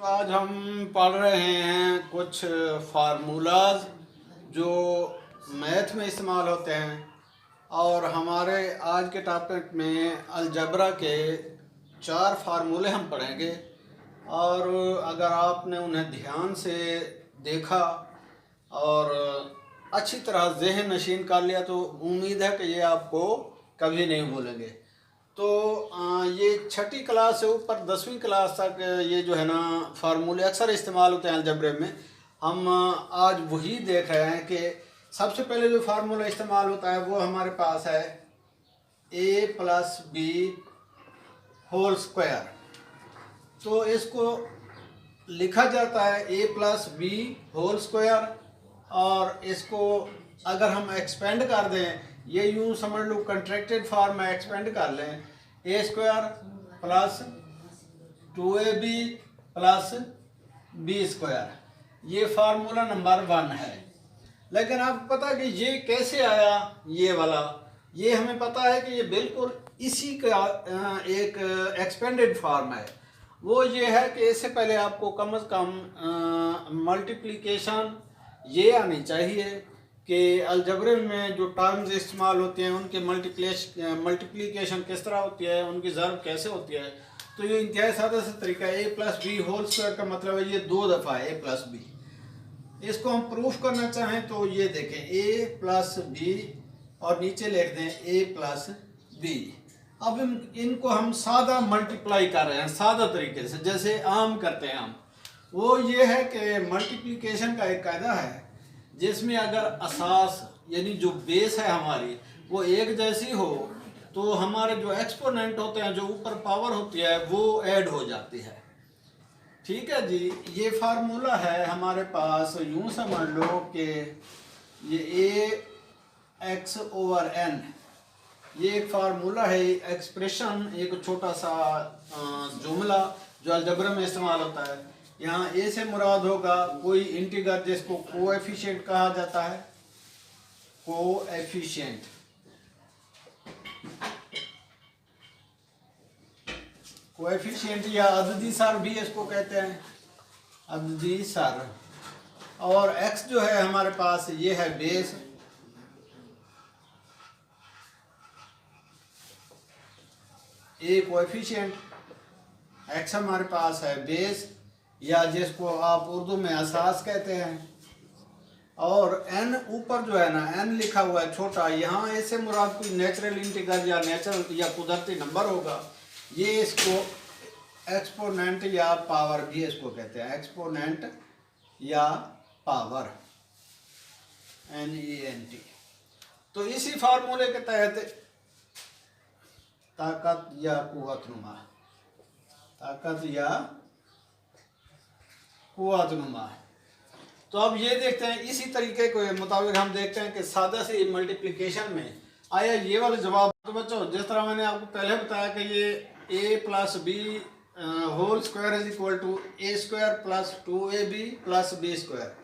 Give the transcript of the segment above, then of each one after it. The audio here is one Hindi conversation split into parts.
तो आज हम पढ़ रहे हैं कुछ फार्मूलाज जो मैथ में इस्तेमाल होते हैं। और हमारे आज के टॉपिक में अलजबरा के 4 फार्मूले हम पढ़ेंगे। और अगर आपने उन्हें ध्यान से देखा और अच्छी तरह ज़हन नशीन कर लिया तो उम्मीद है कि ये आपको कभी नहीं भूलेंगे। तो ये छठी क्लास से ऊपर 10वीं क्लास तक ये जो है ना फार्मूले अक्सर इस्तेमाल होते हैं अलजबरे में। हम आज वही देख रहे हैं कि सबसे पहले जो फार्मूला इस्तेमाल होता है वो हमारे पास है a+b होल स्क्वायर। तो इसको लिखा जाता है a+b होल स्क्वायर। और इसको अगर हम एक्सपेंड कर दें, ये यूँ समझ लो कंट्रैक्टेड फॉर्म में एक्सपेंड कर लें, a square plus 2ab plus b square, ये फार्मूला नंबर 1 है। लेकिन आपको पता है कि ये कैसे आया, ये वाला, ये हमें पता है कि ये बिल्कुल इसी का एक एक्सपेंडेड फॉर्म है। वो ये है कि इससे पहले आपको कम से कम मल्टीप्लिकेशन ये आनी चाहिए कि अलजबरे में जो टर्म्स इस्तेमाल होते हैं उनके मल्टीप्लिकेशन किस तरह होती है, उनकी ज़र्ब कैसे होती है। तो ये इंतहाई सादा सा तरीका है। a+b होल स्क्वायर का मतलब है ये 2 दफ़ा है a+b। इसको हम प्रूफ करना चाहें तो ये देखें a+b और नीचे लिख दें a+b। अब इनको हम सादा मल्टीप्लाई कर रहे हैं सादा तरीके से, जैसे आम करते हैं हम। वो ये है कि मल्टीप्लिकेशन का एक कायदा है जिसमें अगर असास यानी जो बेस है हमारी वो एक जैसी हो तो हमारे जो एक्सपोनेंट होते हैं, जो ऊपर पावर होती है, वो ऐड हो जाती है। ठीक है जी। ये फार्मूला है हमारे पास, यूं समझ लो कि ये ax/n, ये एक फार्मूला है, एक्सप्रेशन, एक छोटा सा जुमला जो अलजबरा में इस्तेमाल होता है। यहाँ ए से मुराद होगा कोई इंटीगर जिसको कोएफिशिएंट कहा जाता है, कोएफिशिएंट। कोएफिशिएंट या अददी सर भी इसको कहते हैं, अददी सर। और एक्स जो है हमारे पास ये है बेस, ए कोएफिशिएंट, एक्स हमारे पास है बेस या जिसको आप उर्दू में असास कहते हैं। और n ऊपर जो है ना n लिखा हुआ है छोटा, यहाँ ऐसे मुराद कोई नेचुरल इंटीगर या नेचुरल या कुदरती नंबर होगा। ये इसको एक्सपोनेंट या पावर भी इसको कहते हैं, एक्सपोनेंट या पावर, NENT। तो इसी फार्मूले के तहत ताकत या कुव्वतनुमा, ताकत या कुव्वतनुमा। तो अब ये देखते हैं इसी तरीके के मुताबिक हम देखते हैं कि सादा से मल्टीप्लिकेशन में आया ये वाला जवाब। तो बच्चों जिस तरह मैंने आपको पहले बताया कि ये a+b whole square is equal to a² plus 2ab plus b square.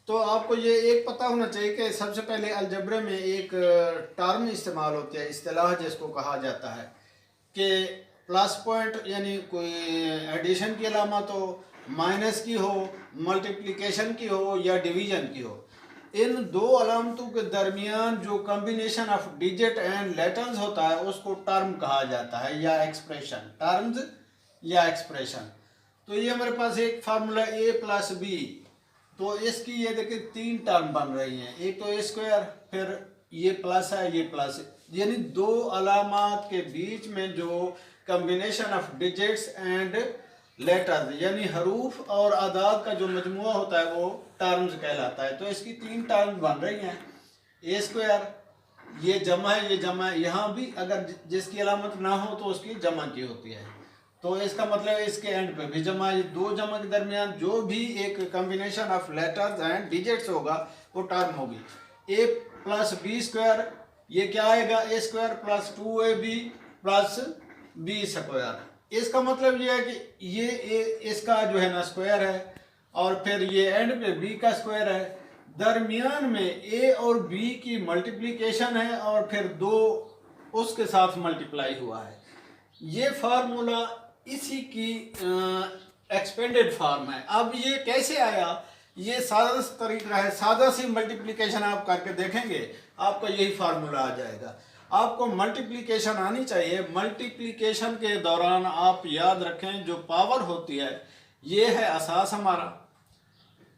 तो आपको ये एक पता होना चाहिए कि सबसे पहले अलजबरे में एक टर्म इस्तेमाल होती है, इस्तिलाह जिसको कहा जाता है कि प्लस पॉइंट यानी कोई एडिशन की अलामत हो, माइनस की हो, मल्टीप्लिकेशन की हो या डिवीजन की हो। इन दो अलामतों के दरमियान जो combination of digit and letters होता है उसको टर्म कहा जाता है या एक्सप्रेशन, टर्म्स या एक्सप्रेशन। तो ये हमारे पास एक फार्मूला a+b, तो इसकी ये देखिए 3 टर्म बन रही हैं। एक तो a स्क्वायर, फिर ये प्लस है, ये प्लस, यानी दो अलामात के बीच में जो combination of digits and letters यानी हरूफ और आदाद का जो मजमुआ होता है वो टर्म्स कहलाता है। तो इसकी 3 टर्म्स बन रही हैं। a स्क्वायर, ये जमा है, ये जमा है, यहाँ भी अगर जिसकी अलामत ना हो तो उसकी जमा की होती है। तो इसका मतलब इसके एंड पे भी जमा, ये दो जमा के दरमियान जो भी एक combination of letters and digits होगा वो टर्म होगी। a+b स्क्वायर, ये क्या आएगा, a square plus 2ab plus b square. इसका मतलब ये है कि ये इसका जो है ना स्क्वायर है और फिर ये एंड पे b का स्क्वायर है। दरमियान में a और b की मल्टीप्लिकेशन है और फिर 2 उसके साथ मल्टीप्लाई हुआ है। ये फार्मूला इसी की एक्सपेंडेड फॉर्म है। अब ये कैसे आया, ये सादा सा तरीका है, सादा सी मल्टीप्लिकेशन आप करके देखेंगे आपको यही फार्मूला आ जाएगा। आपको मल्टीप्लिकेशन आनी चाहिए। मल्टीप्लिकेशन के दौरान आप याद रखें जो पावर होती है ये है असास हमारा।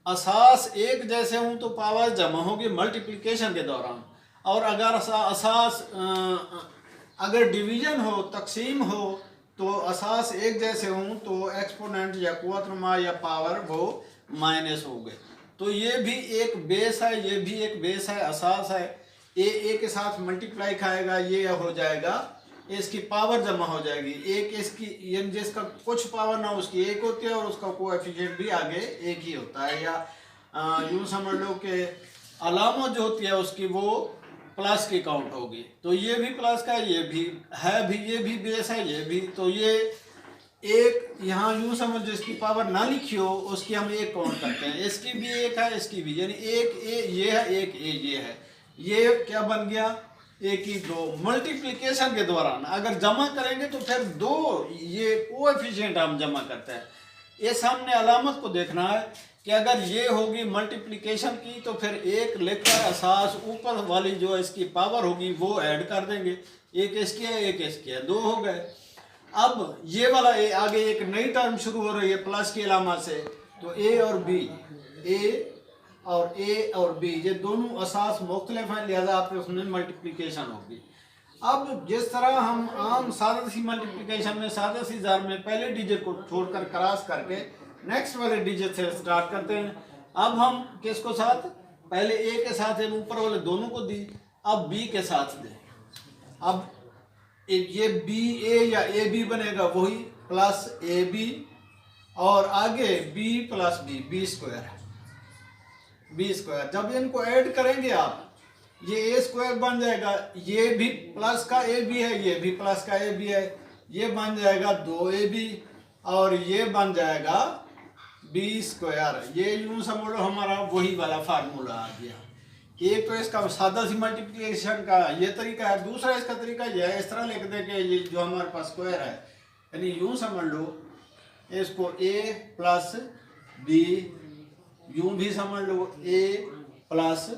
असास एक जैसे हूं तो पावर जमा होगी मल्टीप्लिकेशन के दौरान। और अगर असास अगर डिवीजन हो, तकसीम हो, तो असास एक जैसे हूं तो एक्सपोनेंट या कुव्वत-नुमा या पावर वो माइनस हो गए। तो ये भी एक बेस है, ये भी एक बेस है, असास है। ए के साथ मल्टीप्लाई खाएगा, ये हो जाएगा, इसकी पावर जमा हो जाएगी। एक इसकी जिसका कुछ पावर ना उसकी एक होती है और उसका कोएफिशिएंट भी आगे एक ही होता है। या यूँ समझ लो कि अलामत जो होती है उसकी वो प्लस की काउंट होगी। तो ये भी प्लस का, ये भी है, भी ये भी बेस है, ये भी। तो ये एक यहाँ यूँ समझ जिसकी पावर ना लिखी हो उसकी हम एक काउंट करते हैं। इसकी भी एक है, इसकी भी, यानी एक ए ये है, एक ए ये है। ये क्या बन गया, एक ही दो। मल्टीप्लिकेशन के दौरान अगर जमा करेंगे तो फिर दो ये कोएफिशिएंट हम जमा करते हैं। इस हमने अलामत को देखना है कि अगर ये होगी मल्टीप्लिकेशन की तो फिर एक लेकर असास ऊपर वाली जो इसकी पावर होगी वो ऐड कर देंगे। एक इसकी है, एक इसकी है, दो हो गए। अब ये वाला ए आगे एक नई टर्म शुरू हो रही है प्लस की अलामत से। तो ए और बी, ए और बी ये दोनों असास मुख्तलिफ हैं, लिहाजा आप उसमें मल्टीप्लिकेशन होगी। अब जिस तरह हम आम सादा सी मल्टीप्लिकेशन में सादा सी जार में पहले डिजिट को छोड़कर क्रॉस करके नेक्स्ट वाले डिजिट से स्टार्ट करते हैं। अब हम किसको साथ, पहले ए के साथ ऊपर वाले दोनों को दी, अब बी के साथ दें। अब ये बी ए या ए बी बनेगा, वही प्लस ए बी, और आगे b plus b, b square. जब इनको ऐड करेंगे आप ये ए स्क्वायर बन जाएगा। ये भी प्लस का ए बी है, ये भी प्लस का ए बी है, ये बन जाएगा 2ab और ये बन जाएगा बी स्क्वायर। ये यूं समझ लो हमारा वही वाला फार्मूला आ गया। एक तो इसका सादा सी मल्टीप्लिकेशन का ये तरीका है, दूसरा इसका तरीका यह है, इस तरह लिख दे कि ये जो हमारे पास स्क्वायर है, यानी यूं समझ लो इसको a प्लस बी, यूं भी समझ लो a प्लस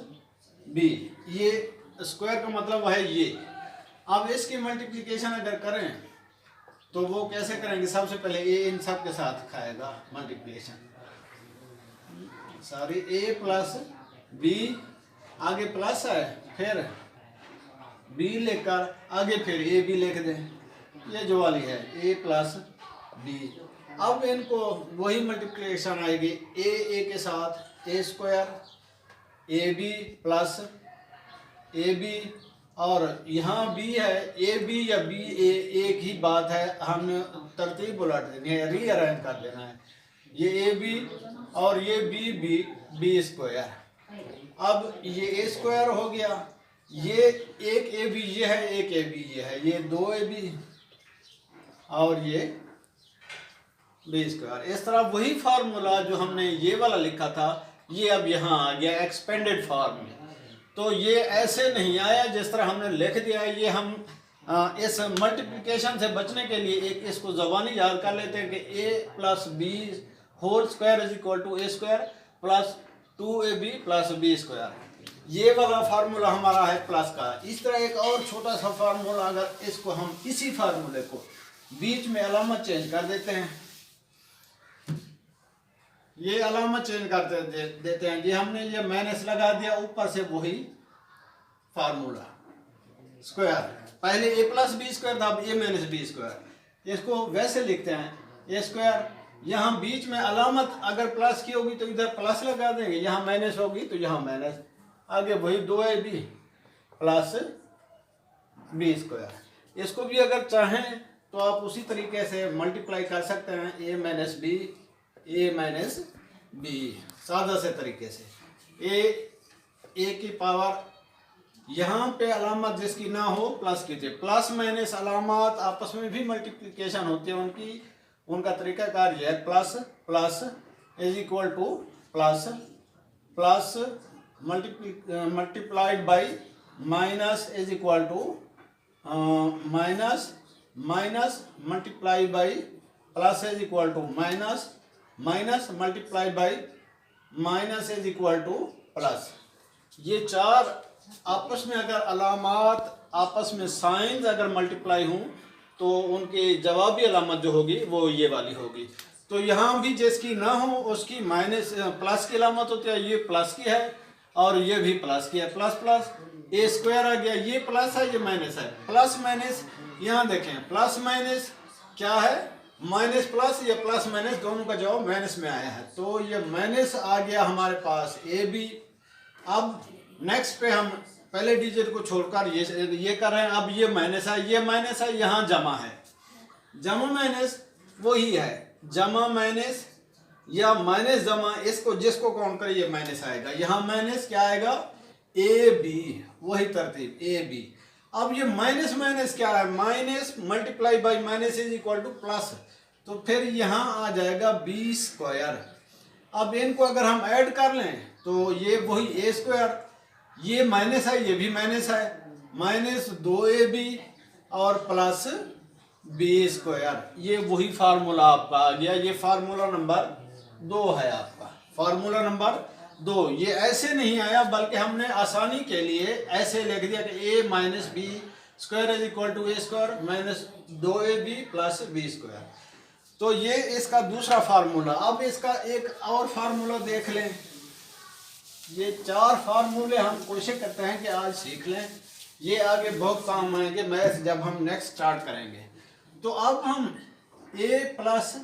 बी। ये स्क्वायर का मतलब है ये। अब इसकी मल्टीप्लिकेशन अगर करें तो वो कैसे करेंगे, सबसे पहले a इन सब के साथ खाएगा multiplication, sorry a plus b, आगे प्लस है, फिर b लेकर आगे फिर a भी लिख दें, ये जो वाली है a प्लस बी। अब इनको वही मल्टीप्लिकेशन आएगी a के साथ a square, a b plus a b, और यहाँ b है, ए बी या बी ए एक ही बात है, हमने तरतीब उलट देनी है, रीअरेंज कर देना है। ये ए बी और ये बी बी, बी स्क्वायर। अब ये ए स्क्वायर हो गया, ये एक ए बी ये है, एक ए बी ये है, ये 2ab और ये बी स्क्वायर। इस तरह वही फार्मूला जो हमने ये वाला लिखा था ये अब यहाँ आ गया एक्सपेंडेड फॉर्म में। तो ये ऐसे नहीं आया जिस तरह हमने लिख दिया है। ये हम इस मल्टीप्लिकेशन से बचने के लिए एक इसको ज़बानी याद कर लेते हैं कि a plus b whole square is equal to a square plus 2ab plus b square. ये वाला फार्मूला हमारा है प्लस का। इस तरह एक और छोटा सा फार्मूला, अगर इसको हम इसी फार्मूले को बीच में अलामत चेंज कर देते हैं, ये अलामत चेंज कर देते हैं, ये हमने ये माइनस लगा दिया, ऊपर से वही फार्मूला स्क्वायर, पहले a प्लस बी स्क्वायर था, अब a माइनस बी स्क्वायर। इसको वैसे लिखते हैं a स्क्वायर, यहाँ बीच में अलामत अगर प्लस की होगी तो इधर प्लस लगा देंगे, यहाँ माइनस होगी तो यहाँ माइनस, आगे वही 2ab प्लस बी स्क्वायर। इसको भी अगर चाहें तो आप उसी तरीके से मल्टीप्लाई कर सकते हैं, a minus b, a minus b, सादा से तरीके से। ए की पावर यहाँ पे अलामत जिसकी ना हो प्लस की थी, प्लस माइनस अलामत आपस में भी मल्टीप्लिकेशन होती है उनकी, उनका तरीकाकार यह है plus plus is equal to plus plus multiplied by minus is equal to minus minus multiply by plus is equal to minus minus multiply by minus is equal to plus. ये चार आपस में अगर अलामात आपस में साइंस अगर मल्टीप्लाई हों तो उनकी जवाबी अलामत जो होगी वो ये वाली होगी। तो यहाँ भी जिसकी ना हो उसकी माइनस प्लस की अलामत होती है, ये प्लस की है और ये भी प्लस की है, प्लस प्लस ए स्क्वायर आ गया, ये प्लस है ये माइनस है, प्लस माइनस यहाँ देखें प्लस माइनस क्या है माइनस प्लस, ये प्लस माइनस दोनों का जवाब माइनस में आया है। तो ये माइनस आ गया हमारे पास ए बी। अब नेक्स्ट पे हम पहले डिजिट को छोड़कर ये कर रहे हैं, अब ये माइनस है ये माइनस है, यहाँ जमा है, जमा माइनस वही है, जमा माइनस या माइनस जमा, इसको जिसको काउंट करें ये माइनस आएगा, यहाँ माइनस क्या आएगा ए बी, वही तरतीब ए बी। अब ये माइनस माइनस क्या है, minus multiply by minus is equal to plus, तो फिर यहाँ आ जाएगा बी स्क्वायर। अब इनको अगर हम ऐड कर लें तो ये वही ए स्क्वायर, ये माइनस है ये भी माइनस है, माइनस 2ab और प्लस बी स्क्वायर, ये वही फार्मूला आपका आ गया। ये फार्मूला नंबर 2 है आपका, फार्मूला नंबर 2। ये ऐसे नहीं आया बल्कि हमने आसानी के लिए ऐसे लिख दिया कि a minus b square is equal to a square minus 2ab plus b square. तो ये इसका दूसरा फार्मूला। अब इसका एक और फार्मूला देख लें। ये 4 फार्मूले हम कोशिश करते हैं कि आज सीख लें, ये आगे बहुत काम आएंगे मैथ जब हम नेक्स्ट स्टार्ट करेंगे। तो अब हम a प्लस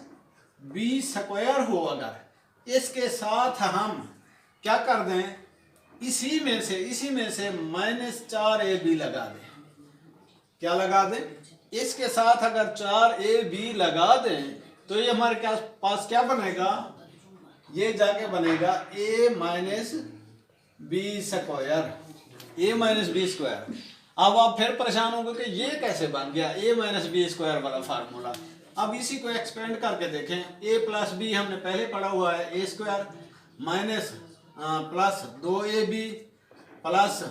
बी स्क्वायर हो अगर इसके साथ हम क्या कर दें, इसी में से माइनस 4ab लगा दें, क्या लगा दें, इसके साथ अगर 4ab लगा दें तो ये हमारे पास क्या बनेगा, ये जाके बनेगा a minus b square, a minus b square. अब आप फिर परेशान होंगे कि ये कैसे बन गया a माइनस बी स्क्वायर वाला फार्मूला। अब इसी को एक्सपेंड करके देखें, a प्लस बी हमने पहले पढ़ा हुआ है, a square minus plus 2ab plus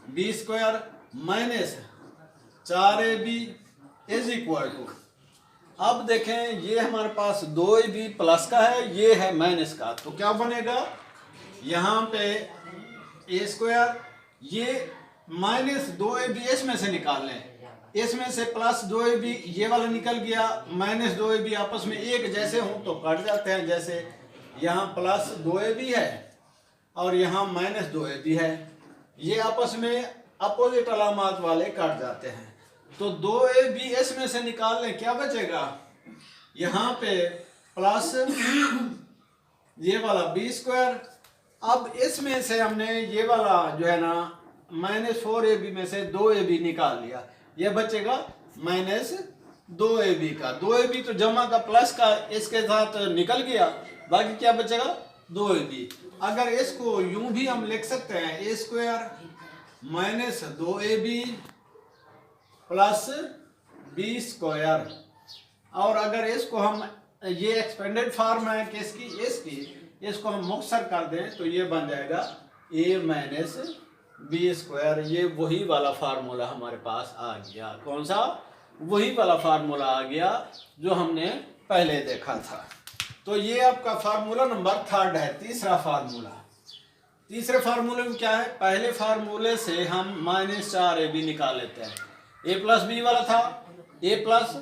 b square minus 4ab is equal to, अब देखें ये हमारे पास 2ab प्लस का है, ये है माइनस का, तो क्या बनेगा यहाँ पे ए स्क्वायर, ये माइनस 2ab इसमें से निकाल लें, इसमें से प्लस 2ab ये वाला निकल गया, माइनस 2ab आपस में एक जैसे हों तो कट जाते हैं, जैसे यहाँ प्लस 2ab है और यहाँ माइनस 2ab है, ये आपस में अपोजिट अलामात वाले कट जाते हैं। तो 2ab इसमें से निकाल लें, क्या बचेगा यहाँ पे प्लस ये वाला बी स्क्वायर। अब इसमें से हमने ये वाला जो है ना माइनस 4ab में से 2ab निकाल लिया, ये बचेगा माइनस 2ab का, 2ab तो जमा का प्लस का इसके साथ निकल गया, बाकी क्या बचेगा 2ab। अगर इसको यूं भी हम लिख सकते हैं a square minus 2ab plus b square, और अगर इसको हम ये एक्सपेंडेड फॉर्म है किसकी, इसकी, इसको हम मुख्तसर कर दें तो ये बन जाएगा a माइनस बी स्क्वायर। ये वही वाला फार्मूला हमारे पास आ गया, कौन सा, वही वाला फार्मूला आ गया जो हमने पहले देखा था। तो ये आपका फार्मूला नंबर 3 है, तीसरा फार्मूला। तीसरे फार्मूले में क्या है, पहले फार्मूले से हम माइनस 4ab निकाल लेते हैं, a प्लस बी वाला था a plus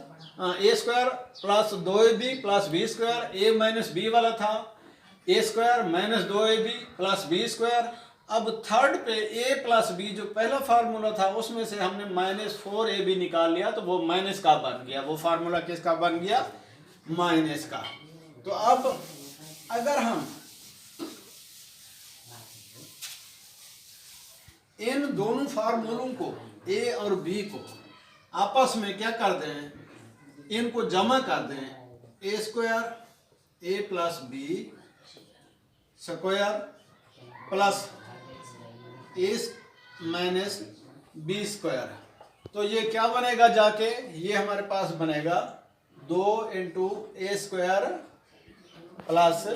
a square plus 2ab plus b square, a minus b वाला था a square minus 2ab plus b square. अब थर्ड पे a प्लस बी जो पहला फार्मूला था उसमें से हमने माइनस 4ab निकाल लिया, तो वो माइनस का बन गया, वो फार्मूला किसका बन गया, माइनस का। तो अब अगर हम इन दोनों फार्मूलों को a और b को आपस में क्या कर दें, इनको जमा कर दें, ए स्क्वायर ए प्लस बी स्क्वायर प्लस ए माइनस बी स्क्वायर, तो ये क्या बनेगा जाके, ये हमारे पास बनेगा 2 इंटू ए स्क्वायर प्लस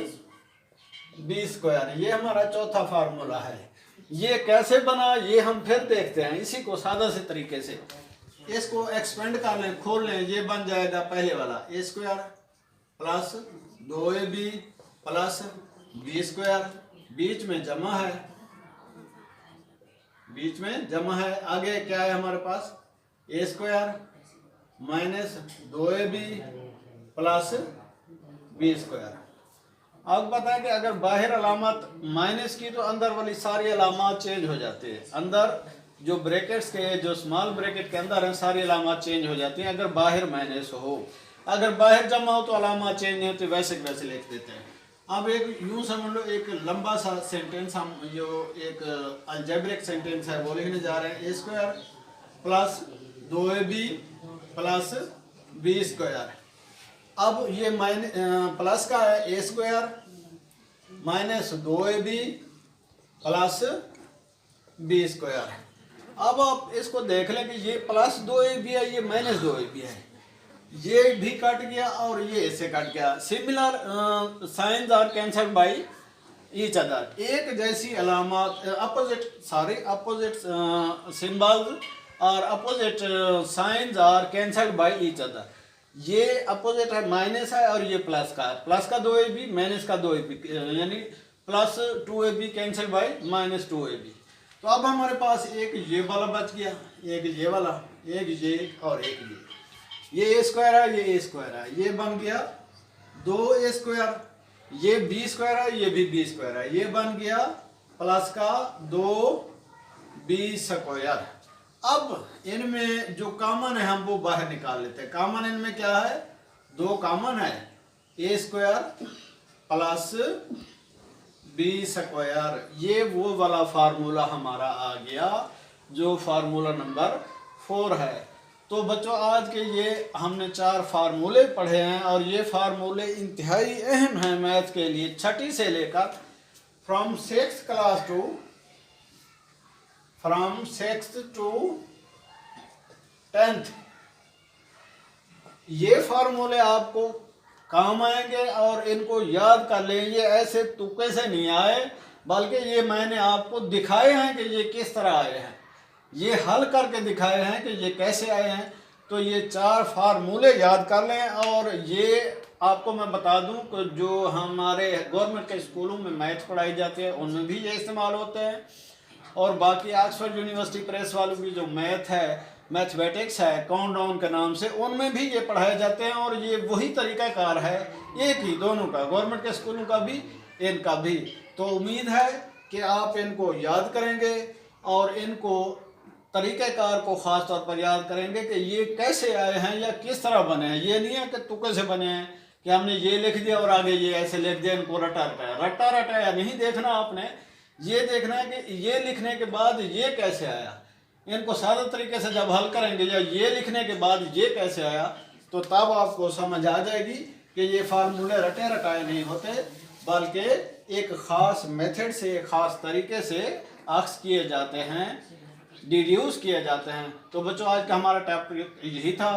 बी स्क्वायर। ये हमारा चौथा फार्मूला है। ये कैसे बना ये हम फिर देखते हैं, इसी को सादा से तरीके से इसको एक्सपेंड कर लें, खोल लें, ये बन जाएगा पहले वाला a square plus 2ab plus b square, बीच में जमा है, बीच में जमा है। आगे क्या है हमारे पास, a square minus 2ab plus b square. अब पता है कि अगर बाहर अलामत माइनस की तो अंदर वाली सारी अलामत चेंज हो जाती है। अंदर जो ब्रैकेट्स के, जो स्मॉल ब्रैकेट के अंदर हैं, सारी अलामत चेंज हो जाती हैं अगर बाहर माइनस हो। अगर बाहर जमा हो तो अलामत चेंज नहीं होती, वैसे के वैसे लिख देते हैं। अब एक यूं समझ लो, एक लंबा सा सेंटेंस हम जो एक अलजेब्रिक सेंटेंस है वो लिखने जा रहे हैं। A square plus 2ab plus b square. अब ये प्लस का है, a square minus 2ab plus b square. अब आप इसको देख लें कि ये प्लस 2ab है, ये माइनस 2ab है, ये भी कट गया और ये इससे कट गया। Similar signs are cancelled by each other. एक जैसी अलामत, अपोजिट सिंबल्स और opposite signs are cancelled by each other. ये अपोजिट है, माइनस है, और ये प्लस का है। प्लस का 2ab, माइनस का 2ab, यानी plus 2ab cancel bye minus 2ab। तो अब हमारे पास एक ये वाला बच गया, एक ये वाला, एक ये और एक ये ए स्क्वायर है, ये ए स्क्वायर है, ये बन गया 2a स्क्वायर। ये बी स्क्वायर है, ये भी बी स्क्वायर है, ये बन गया प्लस का 2b स्क्वायर। अब इनमें जो कॉमन है हम वो बाहर निकाल लेते हैं। कॉमन इनमें क्या है, 2 कॉमन है, a square plus b square. ये वो वाला फार्मूला हमारा आ गया जो फार्मूला नंबर 4 है। तो बच्चों आज के ये हमने 4 फार्मूले पढ़े हैं और ये फार्मूले इंतहाई अहम हैं मैथ के लिए। छठी से लेकर from 6th class to from 6th to 10th ये फार्मूले आपको काम आएंगे और इनको याद कर लें। ये ऐसे तुक्के से नहीं आए, बल्कि ये मैंने आपको दिखाए हैं कि ये किस तरह आए हैं, ये हल करके दिखाए हैं कि ये कैसे आए हैं। तो ये 4 फार्मूले याद कर लें। और ये आपको मैं बता दूं कि जो हमारे गवर्नमेंट के स्कूलों में मैथ पढ़ाई जाती है उनमें भी ये इस्तेमाल होते हैं, और बाकी ऑक्सफोर्ड यूनिवर्सिटी प्रेस वालों की जो मैथ है, मैथमेटिक्स है काउंटडाउन के नाम से, उनमें भी ये पढ़ाए जाते हैं। और ये वही तरीक़ाकार है एक ही, दोनों का, गवर्नमेंट के स्कूलों का भी इनका भी। तो उम्मीद है कि आप इनको याद करेंगे और इनको तरीक़ाकार को ख़ास तौर पर याद करेंगे कि ये कैसे आए हैं या किस तरह बने हैं। ये नहीं है कि तुक्के से बने हैं कि हमने ये लिख दिया और आगे ये ऐसे लिख दिया, इनको रटा रटाया नहीं देखना आपने। ये देखना है कि ये लिखने के बाद ये कैसे आया, इनको सादा तरीके से जब हल करेंगे या ये लिखने के बाद ये कैसे आया, तो तब आपको समझ आ जाएगी कि ये फार्मूले रटे रटाए नहीं होते, बल्कि एक ख़ास मेथड से, एक ख़ास तरीके से अक्स किए जाते हैं, डिड्यूस किए जाते हैं। तो बच्चों आज का हमारा टॉपिक यही था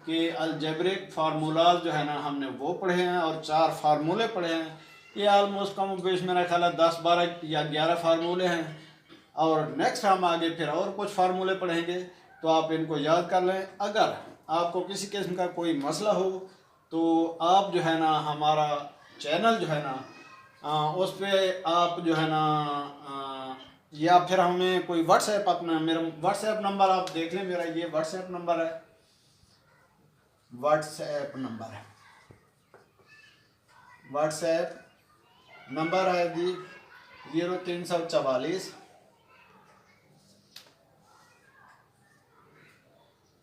कि अलजेब्रिक फार्मूलाज जो है ना हमने वो पढ़े हैं और 4 फार्मूले पढ़े हैं। ये आलमोस्ट कम बेश मेरा ख्याल है 10, 12 या 11 फार्मूले हैं। और नेक्स्ट हम आगे फिर और कुछ फार्मूले पढ़ेंगे, तो आप इनको याद कर लें। अगर आपको किसी किस्म का कोई मसला हो तो आप जो है ना हमारा चैनल जो है ना उस पर आप जो है ना या फिर हमें कोई व्हाट्सएप, अपना मेरा व्हाट्सएप नंबर आप देख लें, मेरा ये व्हाट्सएप नंबर है, व्हाट्सएप नंबर है जी 0344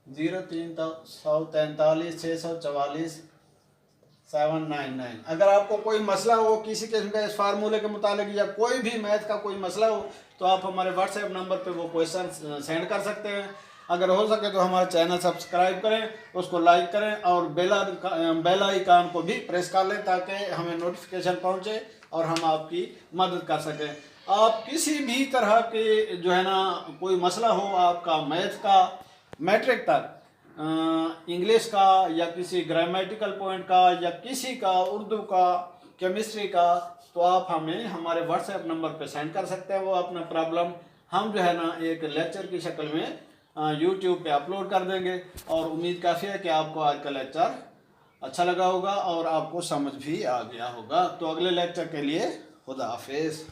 0343 644 799। अगर आपको कोई मसला हो किसी किस्म का इस फार्मूले के मुतालिक या कोई भी मैथ का कोई मसला हो तो आप हमारे व्हाट्सएप नंबर पे वो क्वेश्चन सेंड कर सकते हैं। अगर हो सके तो हमारा चैनल सब्सक्राइब करें, उसको लाइक करें और बेल आइकन को भी प्रेस कर लें ताकि हमें नोटिफिकेशन पहुंचे और हम आपकी मदद कर सकें। आप किसी भी तरह के जो है ना कोई मसला हो आपका मैथ का, मैट्रिक तक, इंग्लिश का या किसी ग्रामेटिकल पॉइंट का या किसी का उर्दू का, केमिस्ट्री का, तो आप हमें हमारे व्हाट्सएप नंबर पे सेंड कर सकते हैं वो अपना प्रॉब्लम। हम जो है ना एक लेक्चर की शक्ल में यूट्यूब पे अपलोड कर देंगे। और उम्मीद काफ़ी है कि आपको आज का लेक्चर अच्छा लगा होगा और आपको समझ भी आ गया होगा। तो अगले लेक्चर के लिए खुदा हाफिज।